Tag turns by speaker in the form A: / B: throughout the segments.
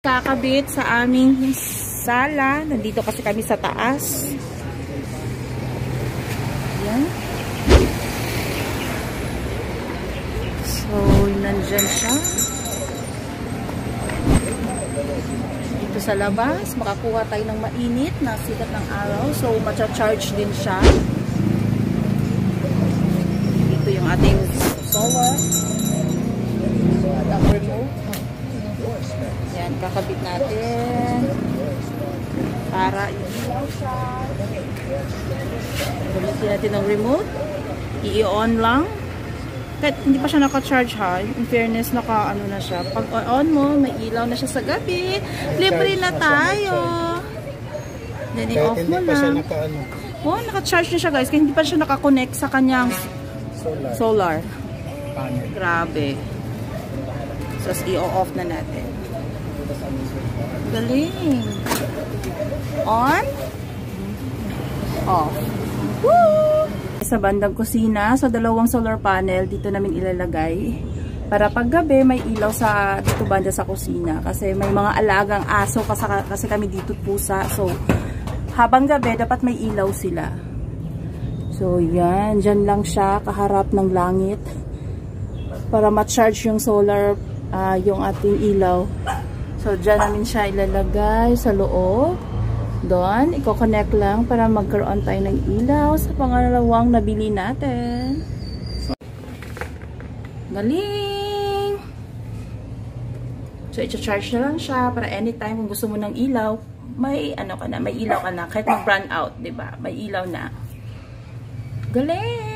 A: Kakabit sa aming sala. Nandito kasi kami sa taas. Yan. So, nandyan siya. Dito sa labas, makakuha tayo ng mainit na sikat ng araw. So, matcha-charge din siya. Ito yung ating solar. At ang remote. Yan, kakabit natin. Para i-ilaw siya. Gamitin natin ang remote. I-on lang. Kahit hindi pa siya naka-charge ha. In fairness, naka-ano na siya. Pag on mo, may ilaw na siya sa gabi. Libre na tayo. Then, i-off mo lang. Oh, naka-charge na siya guys. Kaya hindi pa siya naka-connect sa kanyang solar. Grabe. So, i-off na natin. Galing. On. Off. Woo! Sa bandang kusina, sa dalawang solar panel, dito namin ilalagay. Para pag gabi, may ilaw sa dito banda sa kusina. Kasi may mga alagang aso kasi kami dito pusa. So, habang gabi, dapat may ilaw sila. So, yan. Dyan lang siya, kaharap ng langit. Para ma-charge yung solar, yung ating ilaw. So, dyan namin siya ilalagay sa loob. Doon, i-connect lang para magkaroon tayo ng ilaw sa pangalawang nabili natin. Galing! So, i-charge na lang siya para anytime kung gusto mo ng ilaw, may ano ka na, may ilaw ka na. Kahit mag-run out, diba? May ilaw na. Galing!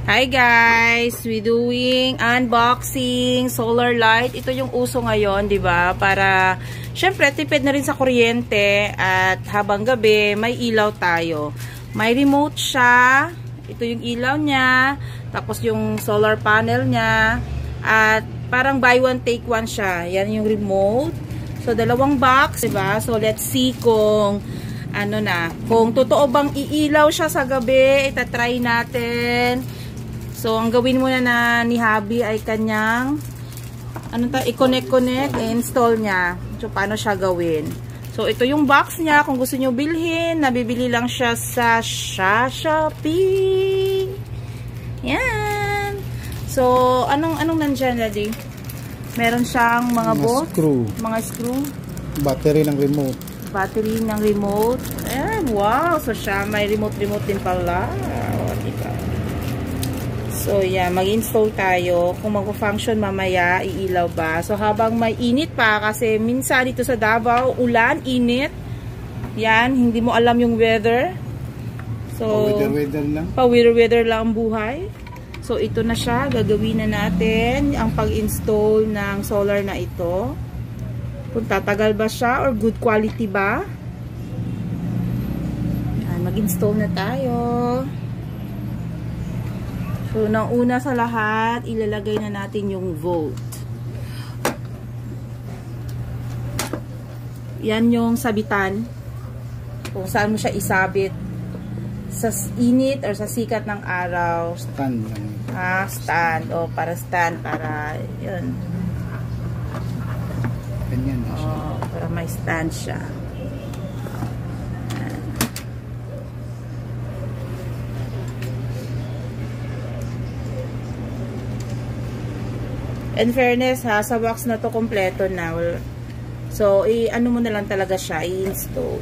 A: Hi guys! We doing unboxing solar light. Ito yung uso ngayon, diba? Para, syempre, tipid na rin sa kuryente at habang gabi, may ilaw tayo. May remote siya. Ito yung ilaw niya. Tapos yung solar panel niya. At parang buy one, take one siya. Yan yung remote. So, dalawang box, diba? So, let's see kung ano na. Kung totoo bang iilaw siya sa gabi, itatry natin. So, ang gawin muna na ni Habi ay kanyang i-connect, i-install niya. So, paano siya gawin? So, ito yung box niya. Kung gusto nyo bilhin, nabibili lang siya sa Shopee. Yan. So, anong nandyan, Daddy? Meron siyang mga bolt, mga screw.
B: Battery ng remote.
A: Battery ng remote. Ayan, wow. So, siya may remote din pala. O, diba? So, yeah, mag-install tayo. Kung mag-function mamaya, iilaw ba? So, habang may init pa, kasi minsan dito sa Davao, ulan, init. Yan, hindi mo alam yung weather. So,
B: pa-weather lang.
A: Pa-weather lang ang buhay. So, ito na siya. Gagawin na natin ang pag-install ng solar na ito. Kung tatagal ba siya or good quality ba? Yan, mag-install na tayo. So, una sa lahat, ilalagay na natin yung volt. Yan yung sabitan. Kung saan mo siya isabit. Sa init or sa sikat ng araw.
B: Stand lang.
A: Stand. O, para stand. Para, yun.
B: Ganyan na siya.
A: O, para may stand siya. In fairness ha, sa box na to kompleto na. So, ano mo na lang talaga siya, i-install.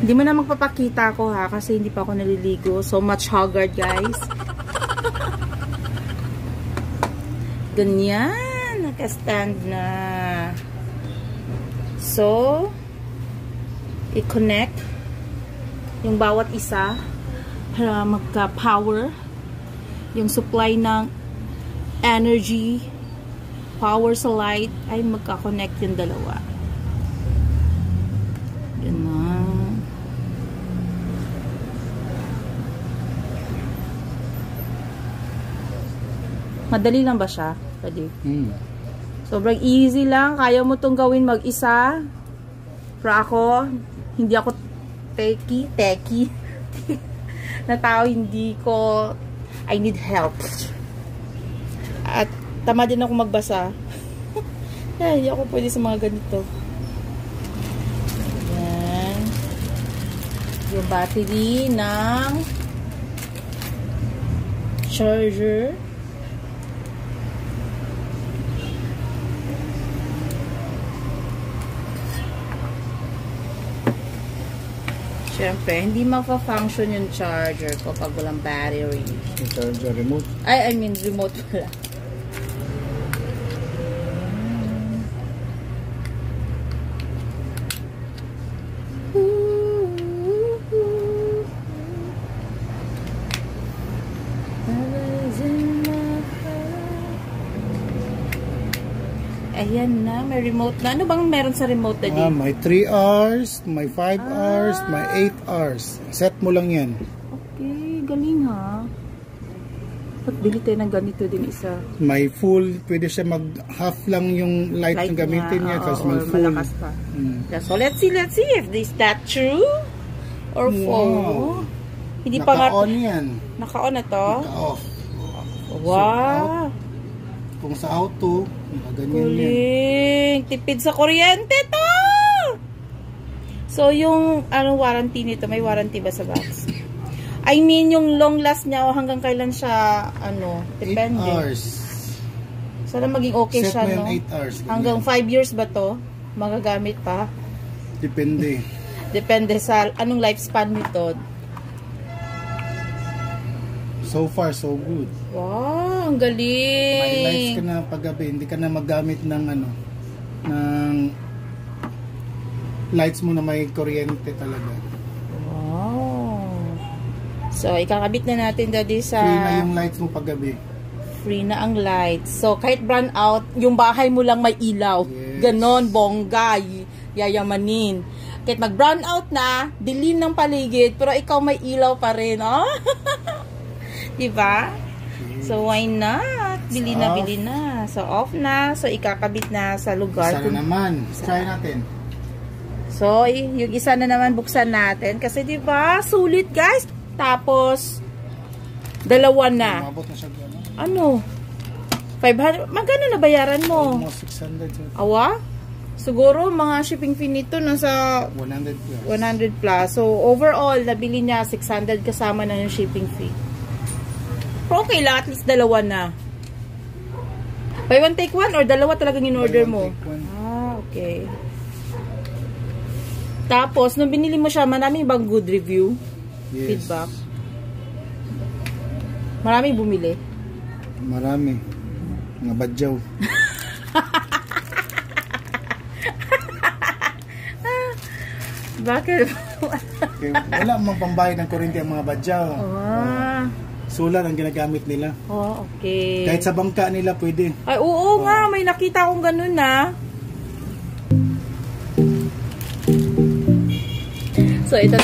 A: Hindi mo na magpapakita ko ha, kasi hindi pa ako naliligo. So much haggard guys. Ganyan, naka-stand na. So, i-connect yung bawat isa para magka-power. Yung supply ng energy, power sa light, ay magka-connect yung dalawa. Yan na. Madali lang ba siya? Pwede. Sobrang easy lang. Kaya mo itong gawin mag-isa. Pero ako, hindi ako techie. Na tao, hindi ko, I need help. At tamad din ako magbasa. Hindi ako pwede sa mga ganito. Ayan. Yung battery ng charger. Siyempre, hindi magpa-function yung charger ko pag walang battery.
B: Yung charger remote.
A: I mean, remote pala. Ayan na, may remote na. Ano bang meron sa remote na din?
B: May 3 hours, may 5 hours, may 8 hours. Set mo lang yan.
A: Okay, galing ha. Ba't bili tayo ng ganito din isa?
B: May full, pwede siya mag-half lang yung light na gamitin niya. Tapos may full.
A: Malakas pa. So, let's see if this that true or false. Hindi pa nga.
B: Naka-on yan.
A: Naka-on na to?
B: Naka-off.
A: Wow.
B: So, kung sa auto, ganyan yan.
A: Galing. Tipid sa kuryente to! So, yung warranty nito, may warranty ba sa box? I mean, yung long last niya o hanggang kailan siya, depende.
B: 8 hours.
A: Sana maging okay
B: Set
A: siya,
B: mo
A: no?
B: yan 8 hours. Ganyan.
A: Hanggang 5 years ba to? Magagamit pa?
B: Depende.
A: Depende sa anong lifespan nito.
B: So far, so good.
A: Wow, ang galing.
B: May lights ka na paggabi, hindi ka na maggamit ng ng lights mo na may kuryente talaga.
A: Wow. So, ikakabit na natin daddy sa...
B: Free na yung lights mo paggabi.
A: Free na ang lights. So, kahit brown out, yung bahay mo lang may ilaw.
B: Yes. Ganon,
A: bongga, yayamanin. Kahit mag-brown out na, dilim ng paligid, pero ikaw may ilaw pa rin, oh? Diba? So, why not? Bili na. So, off na. So, ikakabit na sa lugar.
B: Isa na naman. Try natin.
A: So, yung isa na naman buksan natin. Kasi, diba? Sulit, guys. Tapos, dalawa na.
B: Umabot na siya.
A: Ano? 500? Magkano na bayaran mo?
B: Almost 600.
A: Awa? Siguro, mga shipping fee nito nasa
B: 100 plus.
A: 100 plus. So, overall, nabili niya 600 kasama na yung shipping fee. Pero okay lang, at least dalawa na. Buy one, take one? Or dalawa talagang in-order mo? Okay. Tapos, nung binili mo siya, marami bang good review?
B: Yes.
A: Feedback? Marami bumili?
B: Marami. Mga badyaw.
A: Bakit?
B: Wala mang pambayad ng kuryente ang mga badyaw. Solar ang ginagamit nila.
A: Okay.
B: Kahit sa bangka nila pwede.
A: Ay, oo nga. May nakita akong ganun na. So, ito.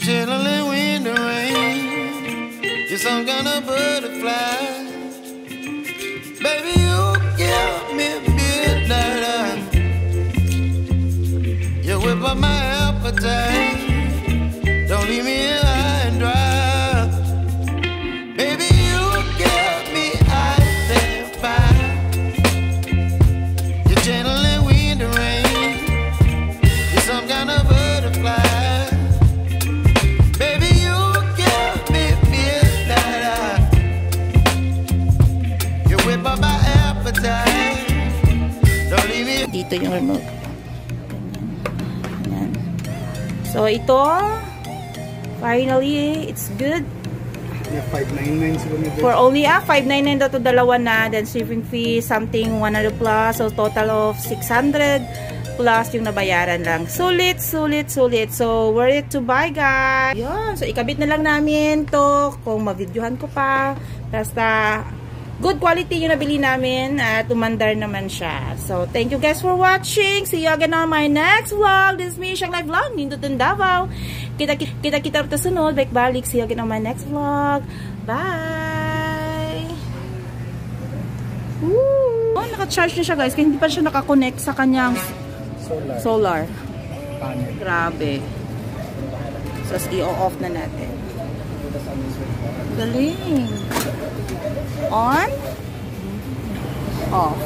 C: chilling wind and rain. You're some kind of butterfly. Baby, you give me midnight. You whip up my appetite. Don't leave me here high and dry. Baby, you give me ice and fire. You're channeling wind and rain. You're some kind of butterfly. Baby, you give me midnight. You whip up my appetite. Don't leave me.
A: Dito yung remote. Ganyan. So, ito, finally, it's good.
B: Yeah, 599 siguro ni
A: For only, 599 daw to dalawa na. Then, shipping fee, something 100 plus. So, total of 600 plus yung nabayaran lang. Sulit, sulit, sulit. So, worth it to buy, guys. Yun. So, ikabit na lang namin to kung ma-videohan ko pa. Basta, good quality yung nabili namin at umandar naman siya. So, thank you guys for watching. See you again on my next vlog. This is me, Shang Life Vlog, Nindutun Davao. Kita sa sunod. Balik. See you again on my next vlog. Bye! Woo! Oh, naka-charge na siya guys. Kaya hindi pa siya nakakonect sa kanyang solar. Grabe. So, i-off na natin. Galing. On, off.